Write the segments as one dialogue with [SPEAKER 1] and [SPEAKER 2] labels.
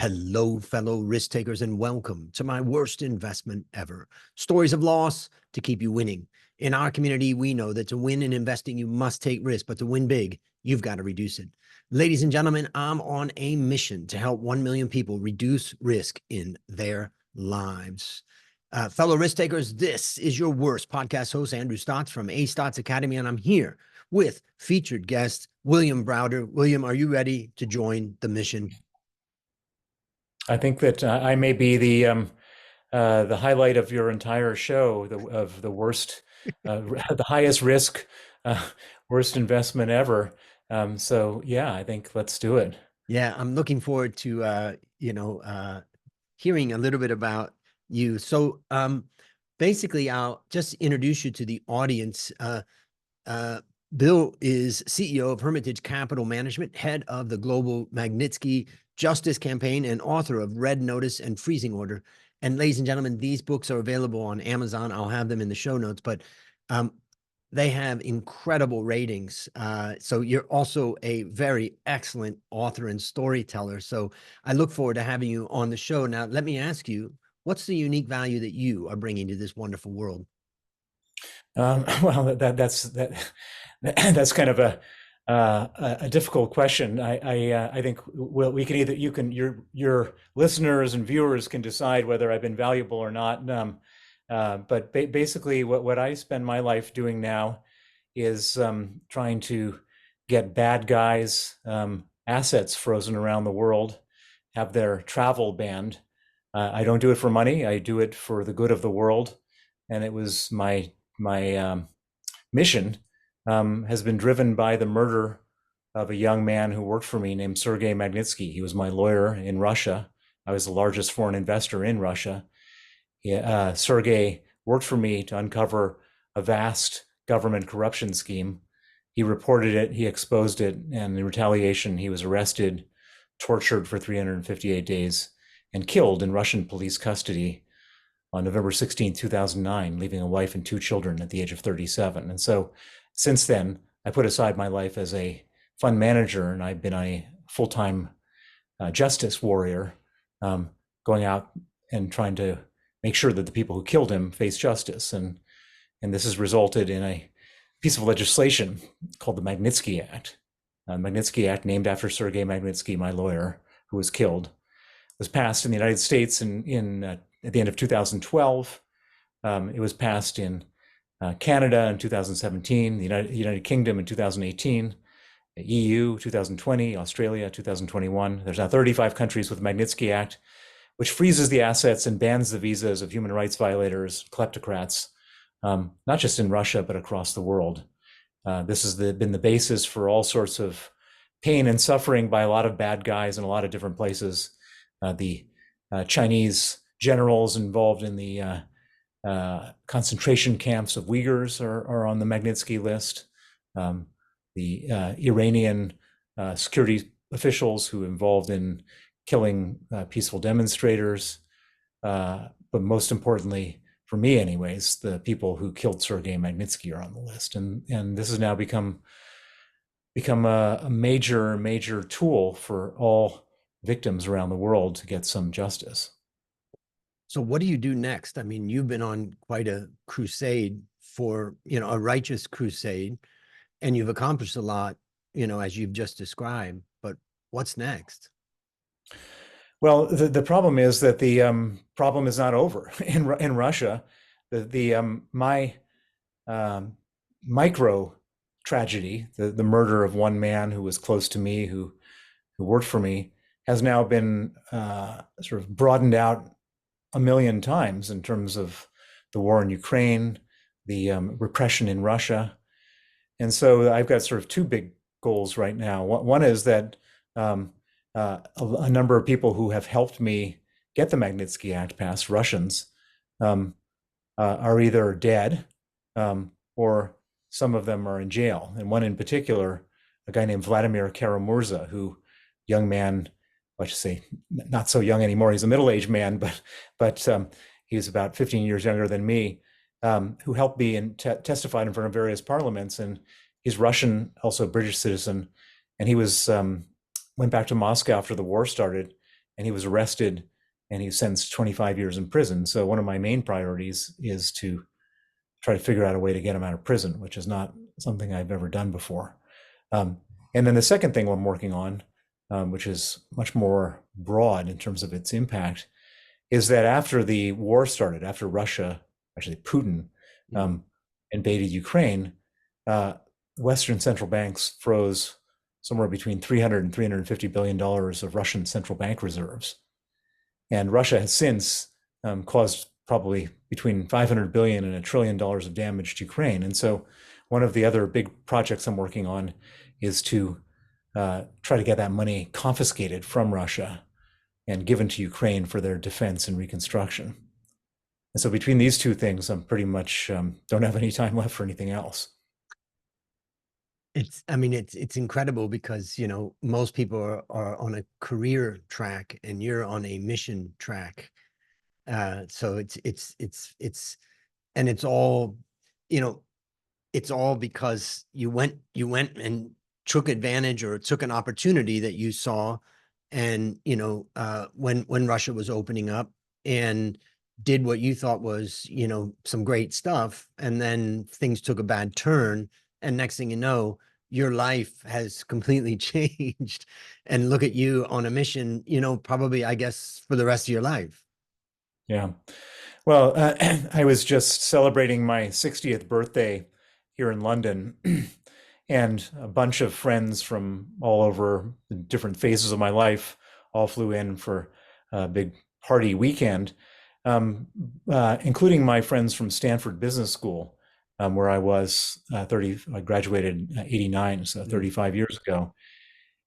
[SPEAKER 1] Hello, fellow risk takers, and welcome to my worst investment ever. Stories of loss to keep you winning. In our community, we know that to win in investing, you must take risk, but to win big, you've got to reduce it. Ladies and gentlemen, I'm on a mission to help 1 million people reduce risk in their lives. Fellow risk takers, this is your worst podcast host, Andrew Stotts from A Stotts Academy, and I'm here with featured guest William Browder. William, are you ready to join the mission?
[SPEAKER 2] I think that I may be the highlight of your entire show, of the worst, the highest risk, uh, worst investment ever. So yeah, I think let's do it.
[SPEAKER 1] Yeah, I'm looking forward to hearing a little bit about you. So basically, I'll just introduce you to the audience. Uh, Bill is CEO of Hermitage Capital Management, head of the global Magnitsky Justice Campaign, and author of Red Notice and Freezing Order. And ladies and gentlemen, these books are available on Amazon. I'll have them in the show notes, but they have incredible ratings. So you're also a very excellent author and storyteller. So I look forward to having you on the show. Now, let me ask you, what's the unique value that you are bringing to this wonderful world?
[SPEAKER 2] Well, that's kind of a difficult question. I think well, we can either your listeners and viewers can decide whether I've been valuable or not. But basically, what I spend my life doing now is trying to get bad guys' assets frozen around the world, have their travel banned. I don't do it for money. I do it for the good of the world, and it was my mission has been driven by the murder of a young man who worked for me named Sergei Magnitsky. He was my lawyer in Russia. I was the largest foreign investor in Russia. Sergei worked for me to uncover a vast government corruption scheme. He reported it, he exposed it, and in retaliation, he was arrested, tortured for 358 days, and killed in Russian police custody on November 16, 2009, leaving a wife and 2 children at the age of 37. And so since then, I put aside my life as a fund manager, and I've been a full-time justice warrior, going out and trying to make sure that the people who killed him face justice. And this has resulted in a piece of legislation called the Magnitsky Act. Magnitsky Act, named after Sergei Magnitsky, my lawyer, who was killed, was passed in the United States at the end of 2012. It was passed in Canada in 2017, the United Kingdom in 2018, the EU 2020, Australia 2021. There's now 35 countries with the Magnitsky Act, which freezes the assets and bans the visas of human rights violators, kleptocrats, not just in Russia, but across the world. This has been the basis for all sorts of pain and suffering by a lot of bad guys in a lot of different places. The Chinese generals involved in the concentration camps of Uyghurs are on the Magnitsky list. The Iranian security officials who involved in killing peaceful demonstrators, but most importantly, for me anyways, the people who killed Sergei Magnitsky are on the list. And this has now become a major tool for all victims around the world to get some justice.
[SPEAKER 1] So what do you do next? I mean, you've been on quite a crusade for, a righteous crusade, and you've accomplished a lot, as you've just described, but what's next?
[SPEAKER 2] Well, the problem is that the problem is not over in Russia. My micro tragedy, the murder of one man who was close to me, who worked for me, has now been sort of broadened out a million times in terms of the war in Ukraine, the repression in Russia. And so I've got sort of 2 big goals right now. One is that a number of people who have helped me get the Magnitsky Act passed, Russians, are either dead or some of them are in jail. And one in particular, a guy named Vladimir young man, let's just say not so young anymore. He's a middle-aged man, but he's about 15 years younger than me, who helped me and testified in front of various parliaments. And he's Russian, also British citizen. And he was went back to Moscow after the war started and he was arrested and he was sentenced to 25 years in prison. So one of my main priorities is to try to figure out a way to get him out of prison, which is not something I've ever done before. And then the second thing I'm working on, which is much more broad in terms of its impact, is that after the war started, after Russia, actually Putin, invaded Ukraine, Western central banks froze somewhere between $300 and $350 billion of Russian central bank reserves. And Russia has since caused probably between 500 billion and $1 trillion of damage to Ukraine. And so one of the other big projects I'm working on is to try to get that money confiscated from Russia and given to Ukraine for their defense and reconstruction. And so between these two things, I'm pretty much don't have any time left for anything else.
[SPEAKER 1] I mean, it's incredible because, you know, most people are on a career track and you're on a mission track. So and it's all, you know, it's all because you went and took advantage or took an opportunity that you saw. And, you know, when Russia was opening up and did what you thought was, you know, some great stuff. And then things took a bad turn. And next thing you know, your life has completely changed. And look at you on a mission, you know, probably, I guess, for the rest of your life.
[SPEAKER 2] Yeah. Well, I was just celebrating my 60th birthday here in London, and a bunch of friends from all over the different phases of my life all flew in for a big party weekend, including my friends from Stanford Business School, where I was I graduated in '89, so 35 years ago.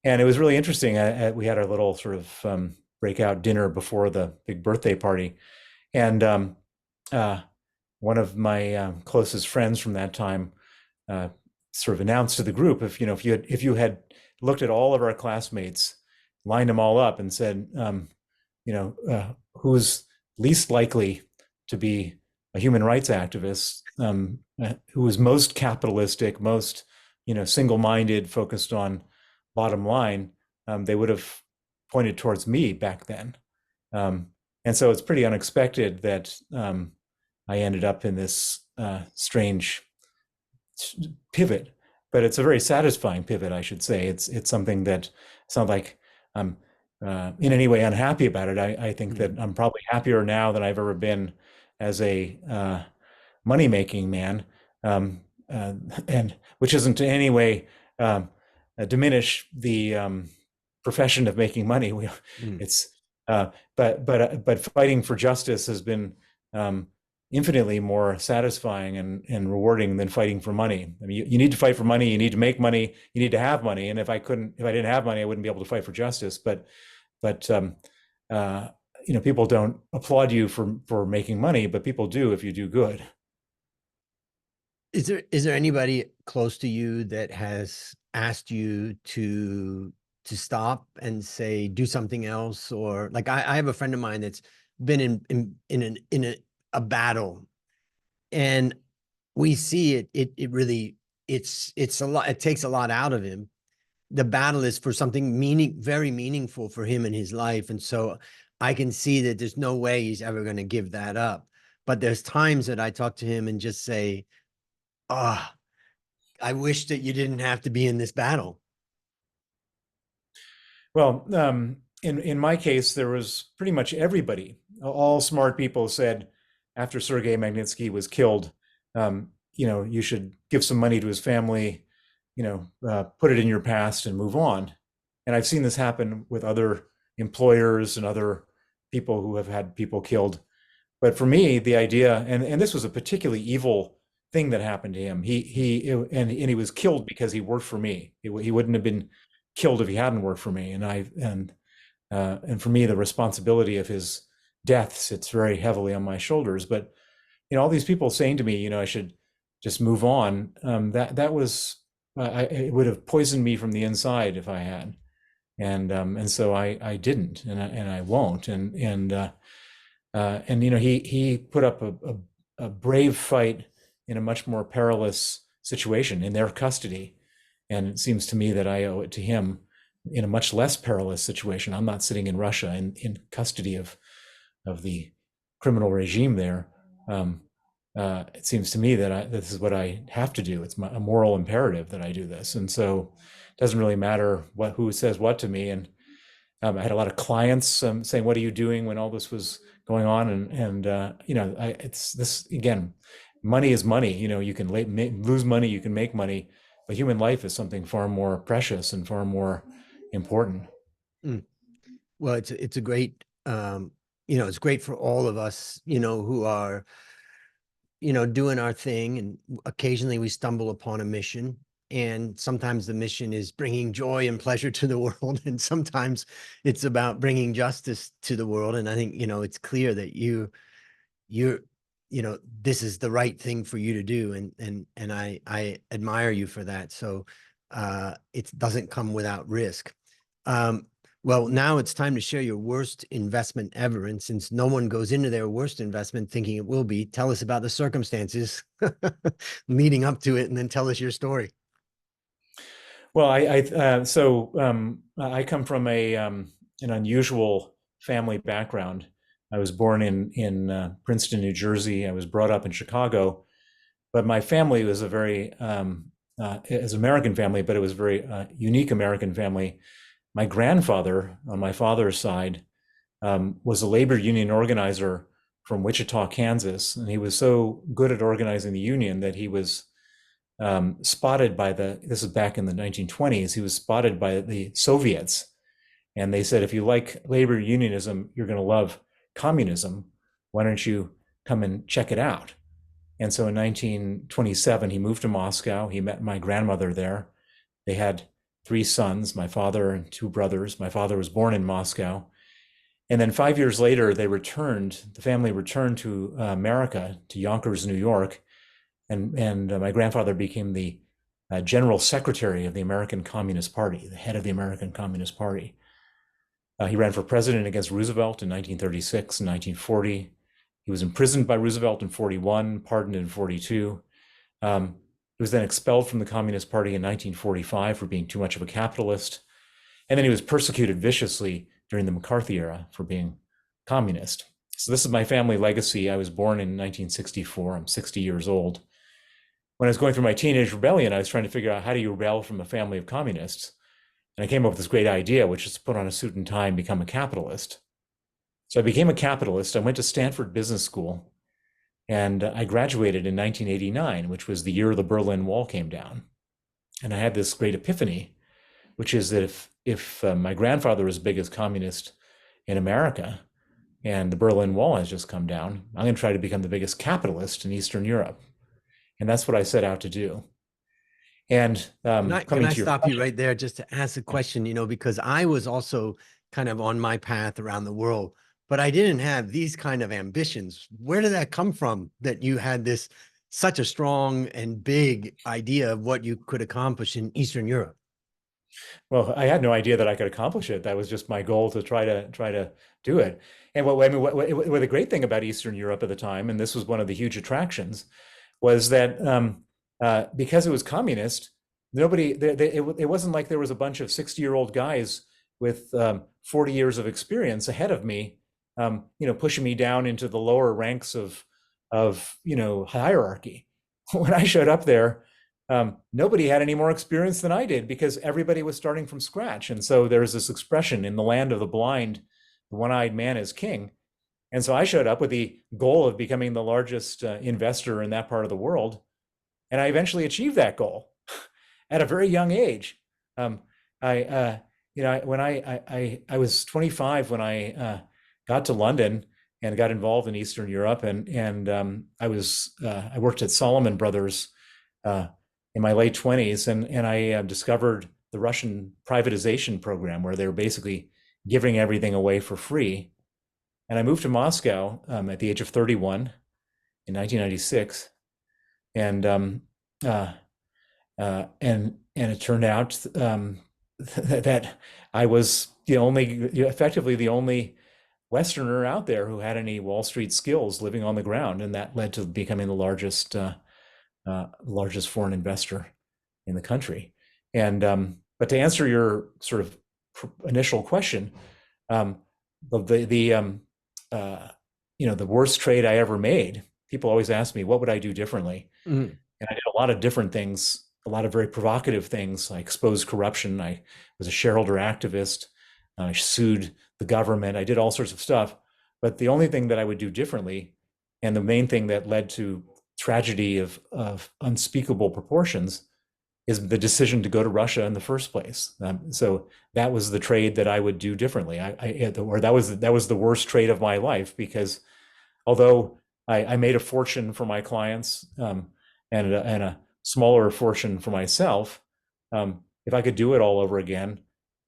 [SPEAKER 2] And it was really interesting. We had our little sort of breakout dinner before the big birthday party. And one of my closest friends from that time sort of announced to the group, if you had looked at all of our classmates, lined them all up, and said, who's least likely to be a human rights activist, who was most capitalistic, most single-minded, focused on bottom line, they would have pointed towards me back then. And so it's pretty unexpected that I ended up in this strange pivot, but it's a very satisfying pivot, I should say. It's something that sounds like I'm in any way unhappy about it. I think that I'm probably happier now than I've ever been as a money-making man, and which isn't in any way diminish the profession of making money. It's but fighting for justice has been infinitely more satisfying and rewarding than fighting for money. I mean, you need to fight for money, you need to make money, you need to have money. And if I didn't have money, I wouldn't be able to fight for justice. But people don't applaud you for making money, but people do if you do good.
[SPEAKER 1] Is there anybody close to you that has asked you to stop and say, do something else? Or like, I have a friend of mine that's been in a battle, and we see it really, it's a lot, it takes a lot out of him. The battle is for something very meaningful for him in his life. And so I can see that there's no way he's ever going to give that up. But there's times that I talk to him and just say, I wish that you didn't have to be in this battle.
[SPEAKER 2] Well, in my case, there was pretty much everybody. All smart people said after Sergei Magnitsky was killed, you should give some money to his family, put it in your past and move on. And I've seen this happen with other employers and other people who have had people killed. But for me, the idea, and this was a particularly evil thing that happened to him. He was killed because he worked for me. He wouldn't have been killed if he hadn't worked for me. And for me, the responsibility of his death sits very heavily on my shoulders. But all these people saying to me, I should just move on. That was it would have poisoned me from the inside if I had, and so I didn't, and I won't. And he put up a brave fight in a much more perilous situation in their custody. And it seems to me that I owe it to him in a much less perilous situation. I'm not sitting in Russia in custody of the criminal regime there. It seems to me that this is what I have to do. It's a moral imperative that I do this, and so it doesn't really matter who says what to me. And I had a lot of clients saying, "What are you doing?" when all this was going on, and it's this again. Money is money. You can lose money, you can make money, but human life is something far more precious and far more important.
[SPEAKER 1] Mm. Well, it's a great, it's great for all of us, who are, doing our thing, and occasionally we stumble upon a mission, and sometimes the mission is bringing joy and pleasure to the world, and sometimes it's about bringing justice to the world. And I think, it's clear that you're, this is the right thing for you to do, and I admire you for that. So it doesn't come without risk. Well, now it's time to share your worst investment ever. And since no one goes into their worst investment thinking it will be, tell us about the circumstances leading up to it, and then tell us your story.
[SPEAKER 2] Well, I come from an unusual family background. I was born in Princeton, New Jersey. I was brought up in Chicago, but my family was a very as American family, but it was a very unique American family. My grandfather on my father's side was a labor union organizer from Wichita, Kansas, and he was so good at organizing the union that he was spotted by this is back in the 1920s, he was spotted by the Soviets. And they said, if you like labor unionism, you're going to love communism. Why don't you come and check it out? And so in 1927, he moved to Moscow. He met my grandmother there. They had 3 sons, my father and 2 brothers. My father was born in Moscow. And then 5 years later, the family returned to America, to Yonkers, New York. And my grandfather became the general secretary of the American Communist Party, the head of the American Communist Party. He ran for president against Roosevelt in 1936 and 1940. He was imprisoned by Roosevelt in 41, pardoned in 42. He was then expelled from the Communist Party in 1945 for being too much of a capitalist. And then he was persecuted viciously during the McCarthy era for being communist. So this is my family legacy. I was born in 1964. I'm 60 years old. When I was going through my teenage rebellion, I was trying to figure out how do you rebel from a family of communists? And I came up with this great idea, which is to put on a suit and tie and become a capitalist. So I became a capitalist. I went to Stanford Business School, and I graduated in 1989, which was the year the Berlin Wall came down. And I had this great epiphany, which is that if my grandfather was the biggest communist in America, and the Berlin Wall has just come down, I'm going to try to become the biggest capitalist in Eastern Europe. And that's what I set out to do. And
[SPEAKER 1] can I stop you right there just to ask a question, because I was also kind of on my path around the world, but I didn't have these kind of ambitions. Where did that come from, that you had such a strong and big idea of what you could accomplish in Eastern Europe?
[SPEAKER 2] Well, I had no idea that I could accomplish it. That was just my goal, to try to do it. And what the great thing about Eastern Europe at the time, and this was one of the huge attractions, was that because it was communist, it wasn't like there was a bunch of 60-year-old guys with 40 years of experience ahead of me, pushing me down into the lower ranks of hierarchy. When I showed up there, nobody had any more experience than I did, because everybody was starting from scratch. And so there's this expression, in the land of the blind, the one-eyed man is king. And so I showed up with the goal of becoming the largest investor in that part of the world. And I eventually achieved that goal at a very young age. When I was 25 when I got to London and got involved in Eastern Europe, and I worked at Salomon Brothers in my late 20s, and I discovered the Russian privatization program, where they were basically giving everything away for free. And I moved to Moscow at the age of 31 in 1996, and it turned out that I was effectively the only Westerner out there who had any Wall Street skills, living on the ground, and that led to becoming the largest foreign investor in the country. And but to answer your sort of initial question, um, the the worst trade I ever made, people always ask me, what would I do differently?
[SPEAKER 1] Mhm.
[SPEAKER 2] And I did a lot of different things, a lot of very provocative things. I exposed corruption. I was a shareholder activist. I sued the government. I did all sorts of stuff. But the only thing that I would do differently, and the main thing that led to tragedy of unspeakable proportions, is the decision to go to Russia in the first place. So that was the trade that I would do differently. Or that was the worst trade of my life, because although I made a fortune for my clients, and a smaller fortune for myself, if I could do it all over again,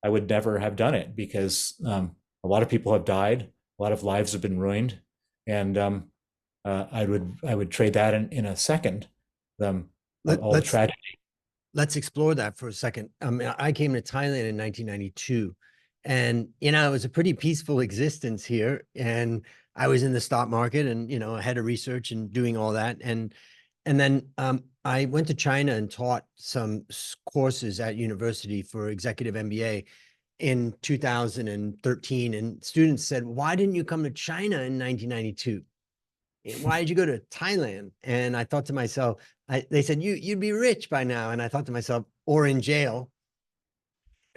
[SPEAKER 2] I would never have done it, because a lot of people have died, a lot of lives have been ruined, and I would trade that in a second.
[SPEAKER 1] Let,
[SPEAKER 2] All the
[SPEAKER 1] let's
[SPEAKER 2] tragedy.
[SPEAKER 1] let's explore that for a second. I came to Thailand in 1992, and it was a pretty peaceful existence here. And I was in the stock market, and ahead of research and doing all that. And then I went to China and taught some courses at university for executive MBA in 2013. And students said, "Why didn't you come to China in 1992? Why did you go to Thailand?" And I thought to myself, they said, you'd be rich by now. And I thought to myself, or in jail.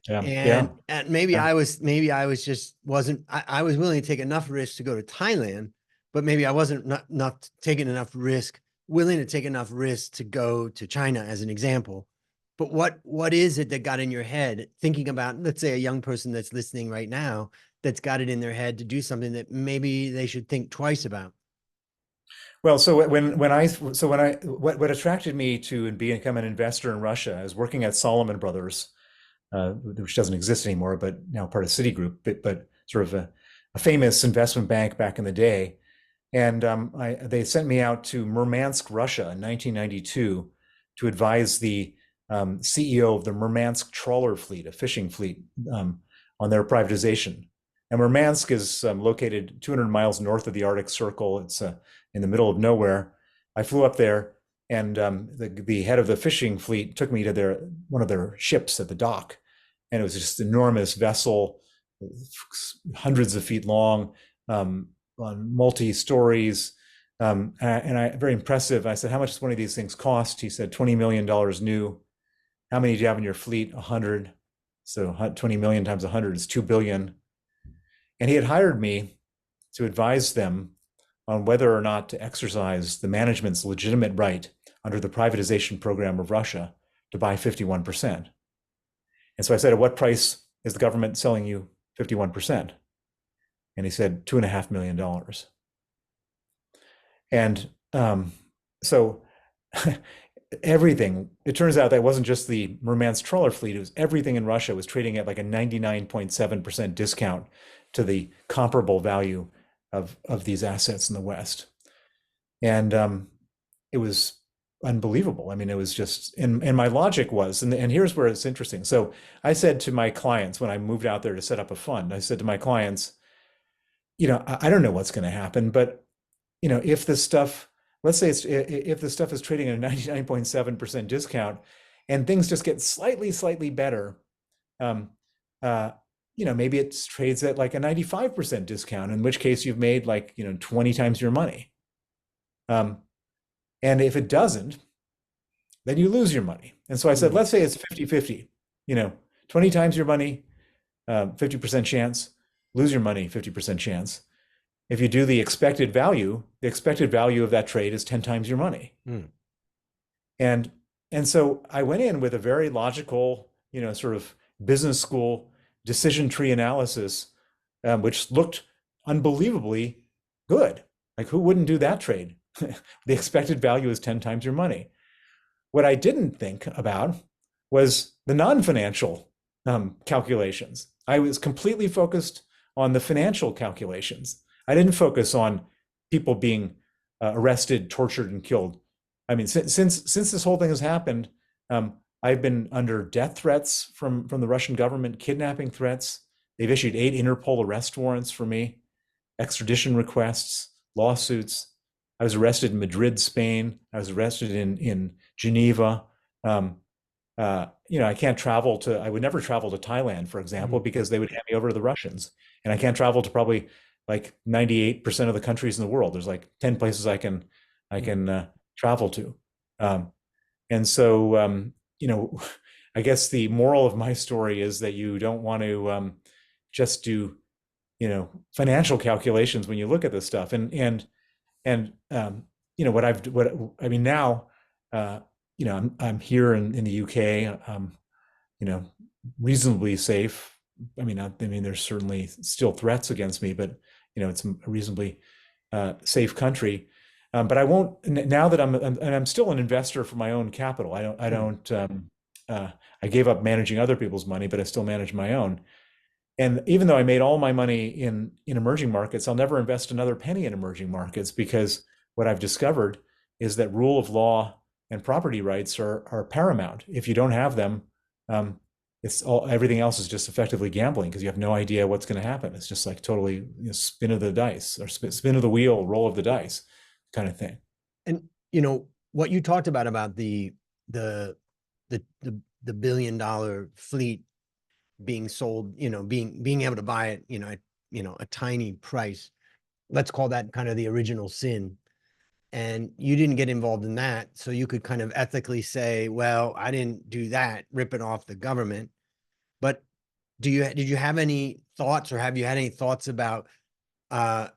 [SPEAKER 2] Yeah, yeah,
[SPEAKER 1] And maybe
[SPEAKER 2] yeah.
[SPEAKER 1] I was just wasn't, I was willing to take enough risk to go to Thailand, but maybe I wasn't not taking enough risk, willing to take enough risk to go to China, as an example. But what is it that got in your head thinking about, let's say, a young person that's listening right now, that's got it in their head to do something that maybe they should think twice about?
[SPEAKER 2] Well, so what attracted me to become an investor in Russia, I was working at Solomon Brothers, which doesn't exist anymore, but now part of Citigroup, but sort of a famous investment bank back in the day. And they sent me out to Murmansk, Russia in 1992 to advise the CEO of the Murmansk trawler fleet, a fishing fleet, on their privatization. And Murmansk is located 200 miles north of the Arctic Circle. It's in the middle of nowhere. I flew up there, and the head of the fishing fleet took me to one of their ships at the dock. And it was just an enormous vessel, hundreds of feet long, on multi stories. Very impressive. I said, "How much does one of these things cost?" He said, $20 million new. "How many do you have in your fleet?" 100. So 20 million times 100 is 2 billion. And he had hired me to advise them on whether or not to exercise the management's legitimate right under the privatization program of Russia to buy 51%. And so I said, "At what price is the government selling you 51%? And he said, $2.5 million. And so everything, it turns out that wasn't just the Murmansk trawler fleet, it was everything in Russia was trading at like a 99.7% discount to the comparable value of these assets in the West. And it was unbelievable. I mean, it was just, and my logic was, and here's where it's interesting. So I said to my clients, when I moved out there to set up a fund, I said to my clients, I don't know what's going to happen, but if this stuff, let's say if the stuff is trading at a 99.7% discount and things just get slightly better, maybe it trades at like a 95% discount, in which case you've made 20 times your money. And if it doesn't, then you lose your money. And so I said, let's say it's 50-50, 20 times your money, 50% chance, lose your money, 50% chance. If you do the expected value of that trade is 10 times your money. And so I went in with a very logical, sort of business school decision tree analysis, which looked unbelievably good. Like, who wouldn't do that trade? The expected value is 10 times your money. What I didn't think about was the non-financial calculations. I was completely focused on the financial calculations. I didn't focus on people being arrested, tortured, and killed. I mean, since this whole thing has happened, I've been under death threats from the Russian government, kidnapping threats. They've issued 8 Interpol arrest warrants for me, extradition requests, lawsuits. I was arrested in Madrid, Spain. I was arrested in Geneva. I can't travel to, I would never travel to Thailand, for example,
[SPEAKER 1] Mhm.
[SPEAKER 2] because they would hand me over to the Russians. And I can't travel to probably like 98% of the countries in the world. There's like 10 places I
[SPEAKER 1] Mhm.
[SPEAKER 2] can travel to. Um, and so, I guess the moral of my story is that you don't want to just do, financial calculations when you look at this stuff. And what I mean now, uh, I'm here in the UK, you know, reasonably safe. I mean, there's certainly still threats against me, but it's a reasonably safe country. But I won't now that and I'm still an investor for my own capital. I
[SPEAKER 1] Mhm.
[SPEAKER 2] don't. I gave up managing other people's money, but I still manage my own. And even though I made all my money in emerging markets, I'll never invest another penny in emerging markets because what I've discovered is that rule of law and property rights are paramount. If you don't have them, um, everything else is just effectively gambling because you have no idea what's going to happen. It's just like totally spin of the dice or spin of the wheel, roll of the dice kind of thing.
[SPEAKER 1] And what you talked about the the $1 billion fleet being sold, being able to buy it, at a tiny price. Let's call that kind of the original sin. And you didn't get involved in that, so you could kind of ethically say, well, I didn't do that, rip it off the government. But did you have any thoughts, or have you had any thoughts about uh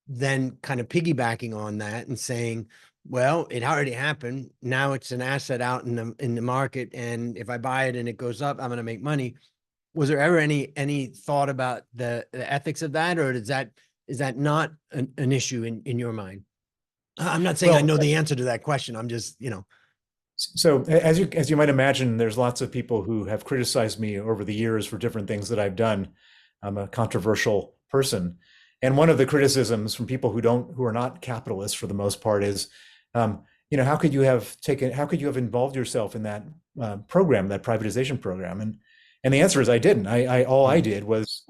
[SPEAKER 1] then kind of piggybacking on that and saying, well, it already happened. Now it's an asset out in the market, and if I buy it and it goes up, I'm going to make money. Was there ever any thought about the ethics of that, or is that not an issue in your mind? I'm not saying I
[SPEAKER 2] Well,
[SPEAKER 1] know the answer to that question. I'm just,
[SPEAKER 2] so as you might imagine, there's lots of people who have criticized me over the years for different things that I've done. I'm a controversial person, and one of the criticisms from people who are not capitalists for the most part is, how could how could you have involved yourself in that program, that privatization program? And the answer is I didn't. All I
[SPEAKER 1] Mm.
[SPEAKER 2] did was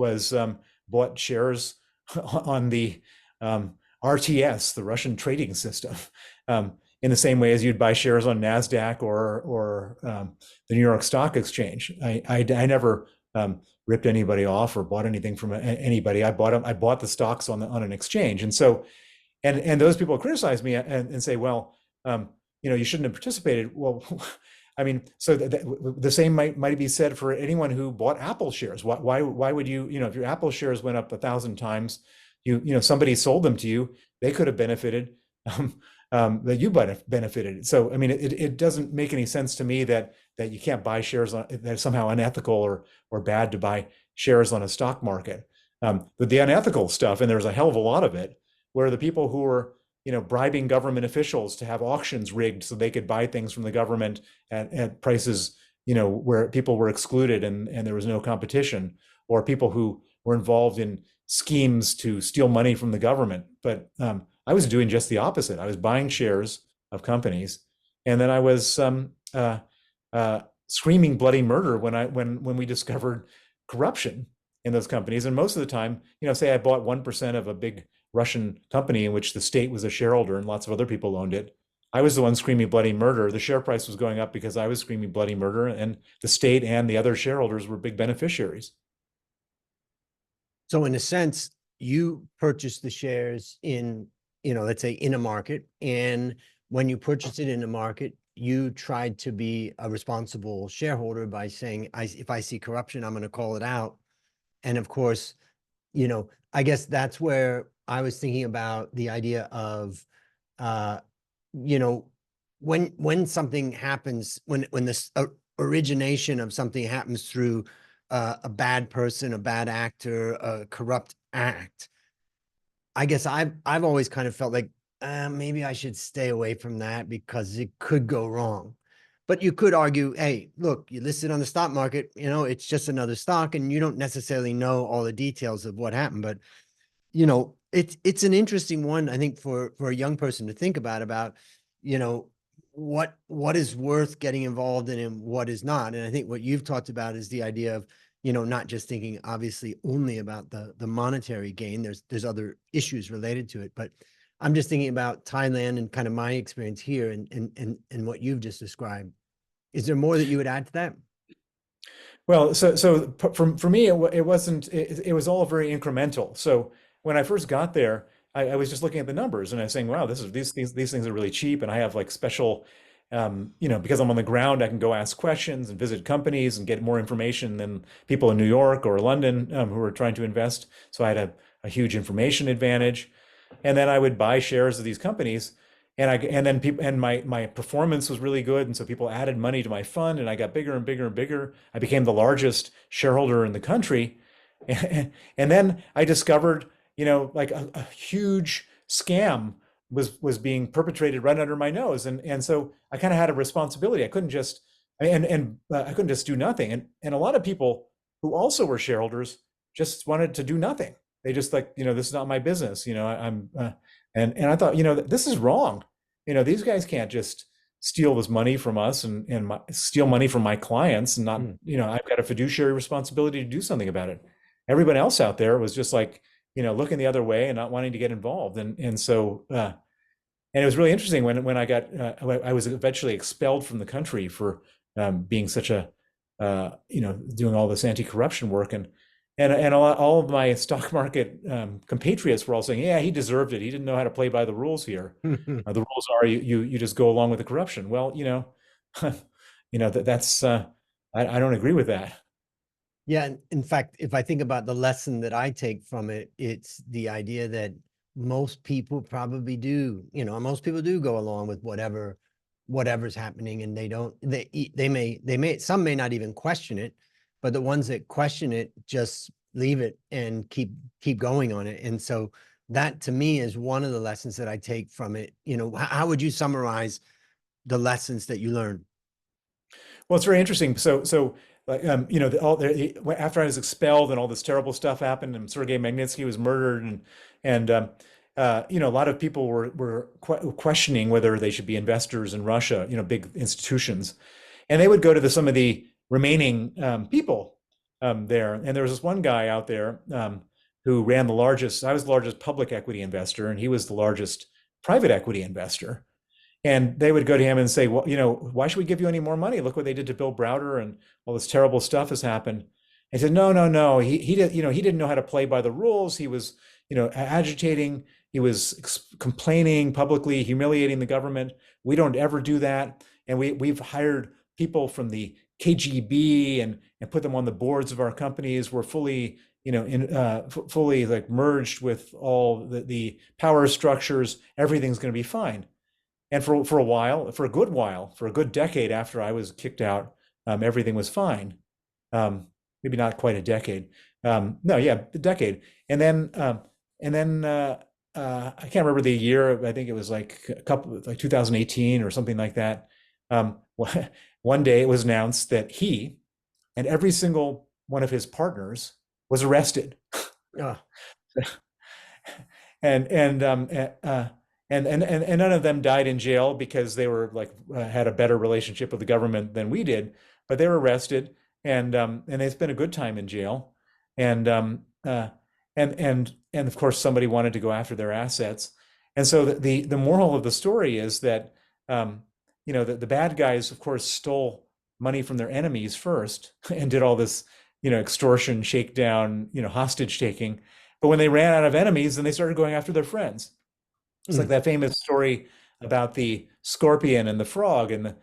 [SPEAKER 2] bought shares on the RTS, the Russian trading system. In the same way as you'd buy shares on NASDAQ or the New York Stock Exchange. I never ripped anybody off or bought anything from anybody. I bought the stocks on an exchange, and so and those people criticize me and say, well, you shouldn't have participated. Well, I mean, so the same might be said for anyone who bought Apple shares. Why would you, if your Apple shares went up 1,000 times, somebody sold them to you, they could have benefited. That you benefited. So, I mean, it doesn't make any sense to me that you can't buy shares that are somehow unethical or bad to buy shares on a stock market. But the unethical stuff, and there's a hell of a lot of it, where the people who are bribing government officials to have auctions rigged so they could buy things from the government at prices where people were excluded and there was no competition, or people who were involved in schemes to steal money from the government. But I was doing just the opposite. I was buying shares of companies, and then I was screaming bloody murder when we discovered corruption in those companies. And most of the time, say I bought 1% of a big Russian company in which the state was a shareholder and lots of other people owned it. I was the one screaming bloody murder. The share price was going up because I was screaming bloody murder, and the state and the other shareholders were big beneficiaries.
[SPEAKER 1] so in a sense, you purchased the shares in, let's say in a market. And when you purchased it in a market, you tried to be a responsible shareholder by saying, if I see corruption, I'm going to call it out. And of course, I guess that's where I was thinking about the idea of, uh, you know, when something happens, when this origination of something happens through a bad person, a bad actor, a corrupt act, I guess I've always kind of felt like maybe I should stay away from that because it could go wrong. But you could argue, hey, look, you listed on the stock market, it's just another stock, and you don't necessarily know all the details of what happened. But it's an interesting one, I think, for a young person to think about, you know, what is worth getting involved in and what is not. And I think what you've talked about is the idea of, not just thinking obviously only about the monetary gain. There's other issues related to it, but I'm just thinking about Thailand and kind of my experience here and what you've just described. Is there more that you would add to that?
[SPEAKER 2] Well, for me, it wasn't. It was all very incremental. So when I first got there, I was just looking at the numbers and I was saying, "Wow, these things are really cheap." And I have like special, because I'm on the ground, I can go ask questions and visit companies and get more information than people in New York or London who are trying to invest. So I had a huge information advantage. And then I would buy shares of these companies, and then people, and my performance was really good, and so people added money to my fund, and I got bigger and bigger and bigger. I became the largest shareholder in the country, and then I discovered, like a huge scam was being perpetrated right under my nose, and so I kind of had a responsibility. I couldn't just I couldn't just do nothing, and a lot of people who also were shareholders just wanted to do nothing. They just like, this is not my business. I'm and I thought, this is wrong. These guys can't just steal this money from us and steal money from my clients and not,
[SPEAKER 1] Mm.
[SPEAKER 2] I've got a fiduciary responsibility to do something about it. Everyone else out there was just like, looking the other way and not wanting to get involved. And so, and it was really interesting when I was eventually expelled from the country for being such a, doing all this anti-corruption work. And all of my stock market compatriots were all saying, "Yeah, he deserved it. He didn't know how to play by the rules here. The rules are you just go along with the corruption." Well, that's I don't agree with that.
[SPEAKER 1] Yeah, in fact, if I think about the lesson that I take from it, it's the idea that most people probably do, most people do go along with whatever's happening, and some may not even question it, but the ones that question it just leave it and keep going on it. And so that to me is one of the lessons that I take from it. How would you summarize the lessons that you learned?
[SPEAKER 2] Well, it's very interesting. So like after I was expelled and all this terrible stuff happened and Sergei Magnitsky was murdered and a lot of people were questioning whether they should be investors in Russia, big institutions, and they would go to some of the remaining people there. And there was this one guy out there who ran the largest. I was the largest public equity investor, and he was the largest private equity investor. And they would go to him and say, "Well, why should we give you any more money? Look what they did to Bill Browder, and all this terrible stuff has happened." And he said, "No, no, no. He did, he didn't know how to play by the rules. He was, agitating. He was complaining publicly, humiliating the government. We don't ever do that. And we've hired people from the KGB and put them on the boards of our companies. We're fully, fully like merged with all the power structures. Everything's going to be fine." And for a good decade after I was kicked out, everything was fine. Maybe not quite a decade. No, yeah, a decade. And then I can't remember the year. I think it was like 2018 or something like that. One day it was announced that he and every single one of his partners was arrested.
[SPEAKER 1] Oh.
[SPEAKER 2] And none of them died in jail because they were like had a better relationship with the government than we did, but they were arrested and they spent a good time in jail, and of course somebody wanted to go after their assets, and so the moral of the story is that the bad guys of course stole money from their enemies first and did all this extortion, shakedown, hostage taking, but when they ran out of enemies, then they started going after their friends. It's like that famous story about the scorpion and the frog, and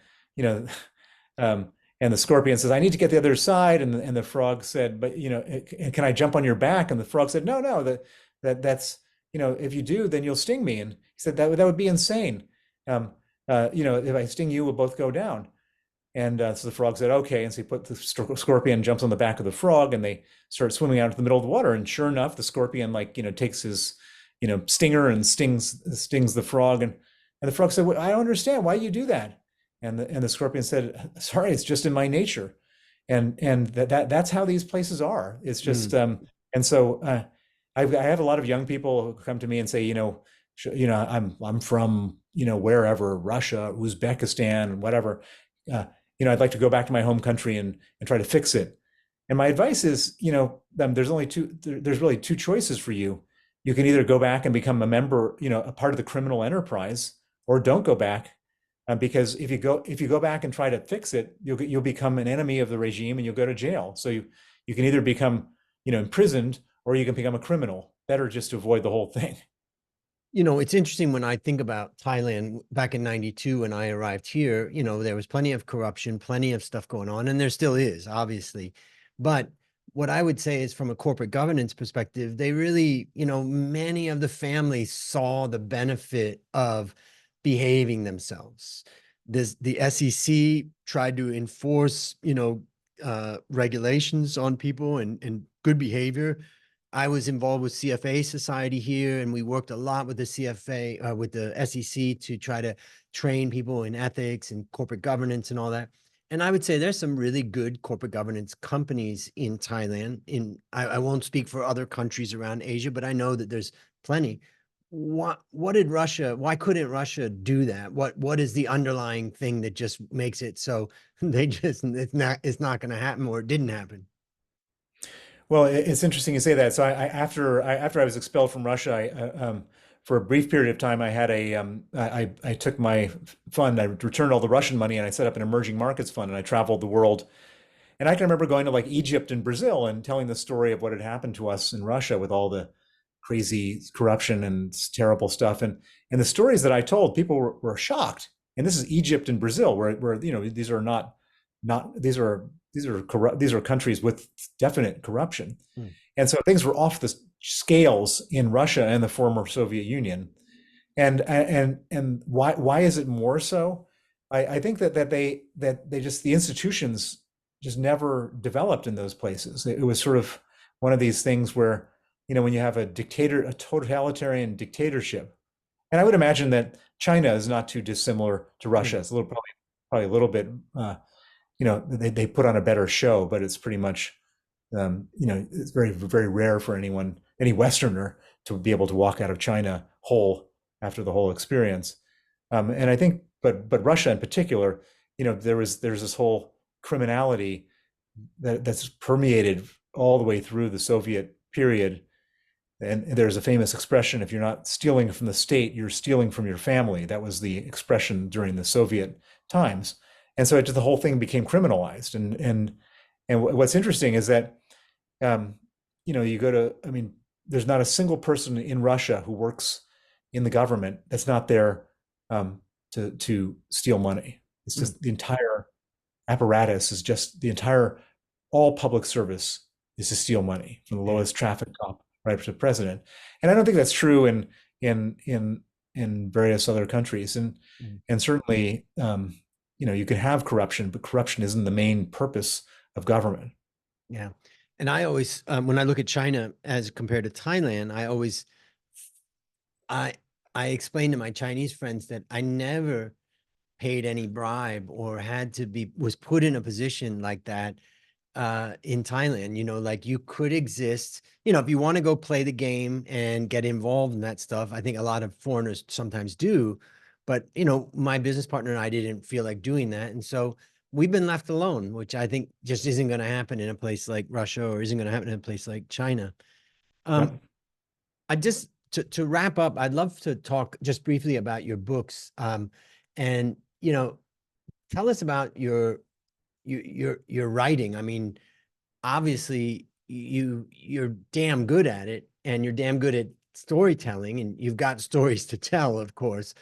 [SPEAKER 2] and the scorpion says, "I need to get the other side," and the frog said, "But can I jump on your back?" And the frog said, "No, no, that's if you do, then you'll sting me." And he said that would be insane. If I sting you, we'll both go down. And so the frog said, "Okay." And so he put the scorpion, jumps on the back of the frog, and they start swimming out into the middle of the water. And sure enough, the scorpion takes his stinger and stings the frog, and the frog said, "Well, I don't understand why you do that." And the scorpion said, "Sorry, it's just in my nature," and that's how these places are. It's just and so I have a lot of young people who come to me and say, I'm from wherever, Russia, Uzbekistan, whatever. I'd like to go back to my home country and try to fix it. And my advice is, there's really two choices for you. You can either go back and become a member, a part of the criminal enterprise, or don't go back because if you go back and try to fix it, you'll become an enemy of the regime and you'll go to jail. So you can either become, imprisoned, or you can become a criminal. Better just to avoid the whole thing.
[SPEAKER 1] It's interesting when I think about Thailand back in 92 when I arrived here, there was plenty of corruption, plenty of stuff going on, and there still is, obviously. But what I would say is from a corporate governance perspective, they really, many of the families saw the benefit of behaving themselves. The SEC tried to enforce, regulations on people and good behavior. I was involved with CFA Society here, and we worked a lot with the CFA, with the SEC to try to train people in ethics and corporate governance and all that. And I would say there's some really good corporate governance companies in Thailand. I won't speak for other countries around Asia, but I know that there's plenty. What did Russia? Why couldn't Russia do that? What is the underlying thing that just makes it so it's not going to happen, or it didn't happen?
[SPEAKER 2] Well, it's interesting you say that. So after I was expelled from Russia, for a brief period of time, I took my fund, I returned all the Russian money, and I set up an emerging markets fund, and I traveled the world. And I can remember going to like Egypt and Brazil and telling the story of what had happened to us in Russia with all the crazy corruption and terrible stuff. And the stories that I told, people were shocked. And this is Egypt and Brazil, where these are not these are countries with definite corruption.
[SPEAKER 1] Hmm.
[SPEAKER 2] And so things were off the scales in Russia and the former Soviet Union. And why is it more so? I think that they just, the institutions just never developed in those places. It was sort of one of these things where, when you have a totalitarian dictatorship, and I would imagine that China is not too dissimilar to Russia. It's probably a little bit, they put on a better show, but it's pretty much, it's very, very rare for any Westerner to be able to walk out of China whole after the whole experience. And I think, but Russia in particular, there's this whole criminality that's permeated all the way through the Soviet period. And there's a famous expression: if you're not stealing from the state, you're stealing from your family. That was the expression during the Soviet times. And so the whole thing became criminalized. And what's interesting is that, there's not a single person in Russia who works in the government that's not there to steal money. It's just the entire apparatus is just all public service is to steal money, from the lowest traffic cop right up to the president. And I don't think that's true in various other countries. And certainly, you can have corruption, but corruption isn't the main purpose of government.
[SPEAKER 1] Yeah. And I always, when I look at China as compared to Thailand, I explain to my Chinese friends that I never paid any bribe or was put in a position like that in Thailand. Like you could exist, if you want to go play the game and get involved in that stuff. I think a lot of foreigners sometimes do, but my business partner and I didn't feel like doing that. And so we've been left alone, which I think just isn't going to happen in a place like Russia, or isn't going to happen in a place like China.
[SPEAKER 2] Yep.
[SPEAKER 1] I just, to wrap up, I'd love to talk just briefly about your books. And, tell us about your writing. I mean, obviously you're damn good at it, and you're damn good at storytelling, and you've got stories to tell, of course.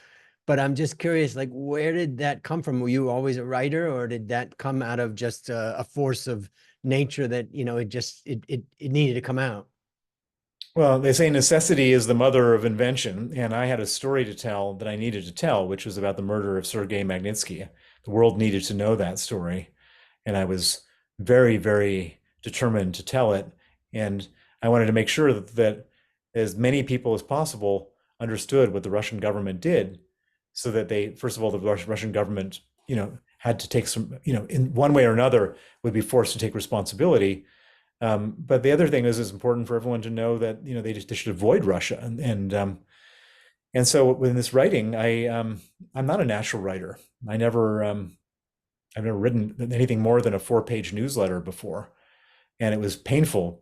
[SPEAKER 1] But I'm just curious, like, where did that come from? Were you always a writer, or did that come out of just a force of nature that, it needed to come out?
[SPEAKER 2] Well, they say necessity is the mother of invention, and I had a story to tell that I needed to tell, which was about the murder of Sergei Magnitsky. The world needed to know that story, and I was very, very determined to tell it. And I wanted to make sure that as many people as possible understood what the Russian government did, so that first of all, the Russian government, had to take some, in one way or another, would be forced to take responsibility. But the other thing is, it's important for everyone to know that, they should avoid Russia. And so within this writing, I'm not a natural writer. I've never written anything more than a 4-page newsletter before. And it was painful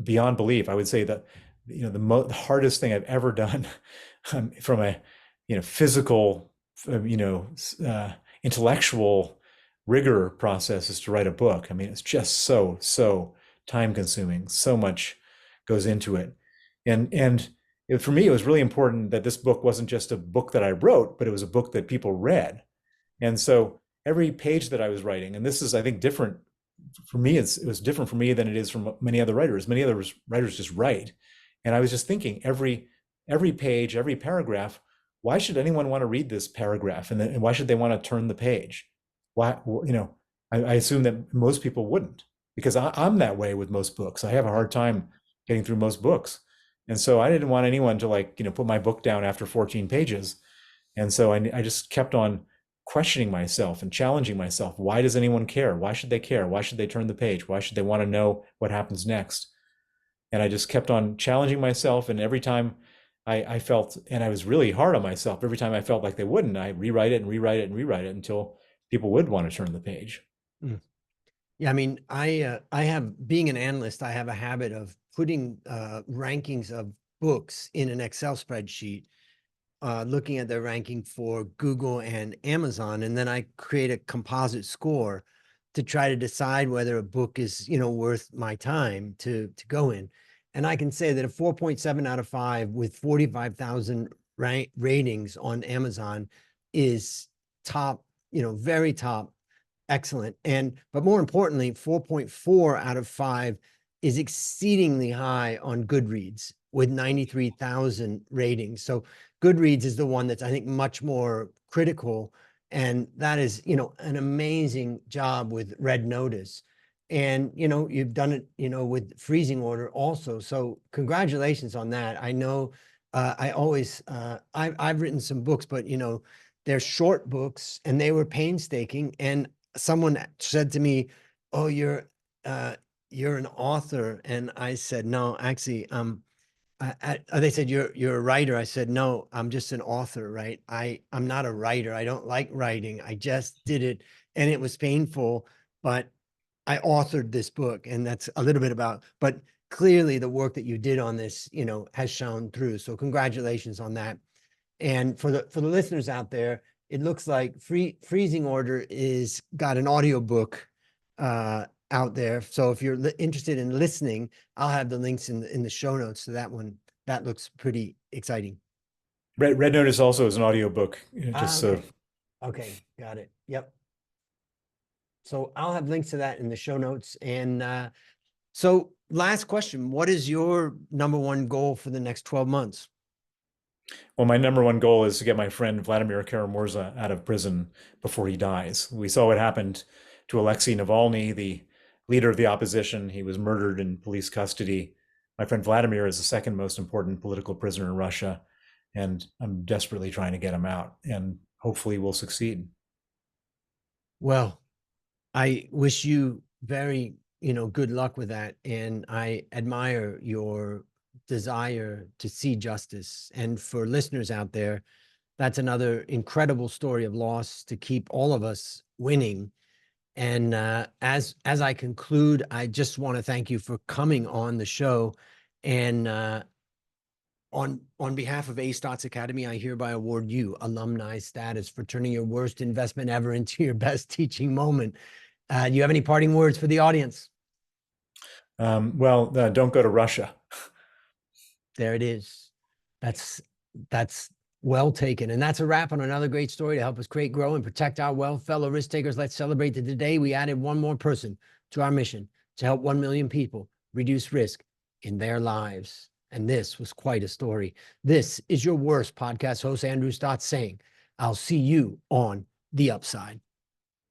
[SPEAKER 2] beyond belief. I would say that, the hardest thing I've ever done from a, physical intellectual rigor process is to write a book. I mean, it's just so time consuming. So much goes into it. For me, it was really important that this book wasn't just a book that I wrote, but it was a book that people read. And so every page that I was writing, and this is, I think, different for me, it was different for me than it is from many other writers. Many other writers just write. And I was just thinking every page, every paragraph, why should anyone want to read this paragraph? And why should they want to turn the page? Why, I assume that most people wouldn't, because I'm that way with most books. I have a hard time getting through most books. And so I didn't want anyone to put my book down after 14 pages. And so I just kept on questioning myself and challenging myself. Why does anyone care? Why should they care? Why should they turn the page? Why should they want to know what happens next? And I just kept on challenging myself. And every time I felt, and I was really hard on myself, every time I felt like they wouldn't, I rewrite it and rewrite it and rewrite it until people would want to turn the page.
[SPEAKER 1] Mm. Yeah, I mean, I have, being an analyst, I have a habit of putting rankings of books in an Excel spreadsheet, looking at their ranking for Google and Amazon, and then I create a composite score to try to decide whether a book is, worth my time to go in. And I can say that a 4.7 out of 5 with 45,000 ratings on Amazon is top, very top, excellent. But more importantly, 4.4 out of 5 is exceedingly high on Goodreads with 93,000 ratings. So Goodreads is the one that's, I think, much more critical. And that is, an amazing job with Red Notice. And, you've done it, with Freezing Order also. So congratulations on that. I know I've written some books, but, they're short books and they were painstaking. And someone said to me, "Oh, you're an author." And I said, "No, actually, they said, you're a writer." I said, "No, I'm just an author, right? I'm not a writer. I don't like writing. I just did it and it was painful, but I authored this book." And that's a little bit about, but clearly the work that you did on this, has shown through. So congratulations on that. And for the listeners out there, it looks like Freezing Order is got an audiobook out there. So if you're interested in listening, I'll have the links in the show notes to that one. That looks pretty exciting.
[SPEAKER 2] Red Notice also is an audiobook.
[SPEAKER 1] Okay. Okay, got it. Yep. So I'll have links to that in the show notes. And so last question, what is your number one goal for the next 12 months?
[SPEAKER 2] Well, my number one goal is to get my friend Vladimir out of prison before he dies. We saw what happened to Alexei Navalny, the leader of the opposition. He was murdered in police custody. My friend Vladimir is the second most important political prisoner in Russia, and I'm desperately trying to get him out, and hopefully we'll succeed.
[SPEAKER 1] Well, I wish you very, good luck with that. And I admire your desire to see justice. And for listeners out there, that's another incredible story of loss to keep all of us winning. And as I conclude, I just want to thank you for coming on the show. And on behalf of A Stotts Academy, I hereby award you alumni status for turning your worst investment ever into your best teaching moment. Do you have any parting words for the audience?
[SPEAKER 2] Don't go to Russia.
[SPEAKER 1] There it is. That's well taken. And that's a wrap on another great story to help us create, grow, and protect our wealth. Fellow risk takers, let's celebrate that today we added one more person to our mission to help 1 million people reduce risk in their lives. And this was quite a story. This is your worst podcast host, Andrew Stotts, saying, I'll see you on the upside.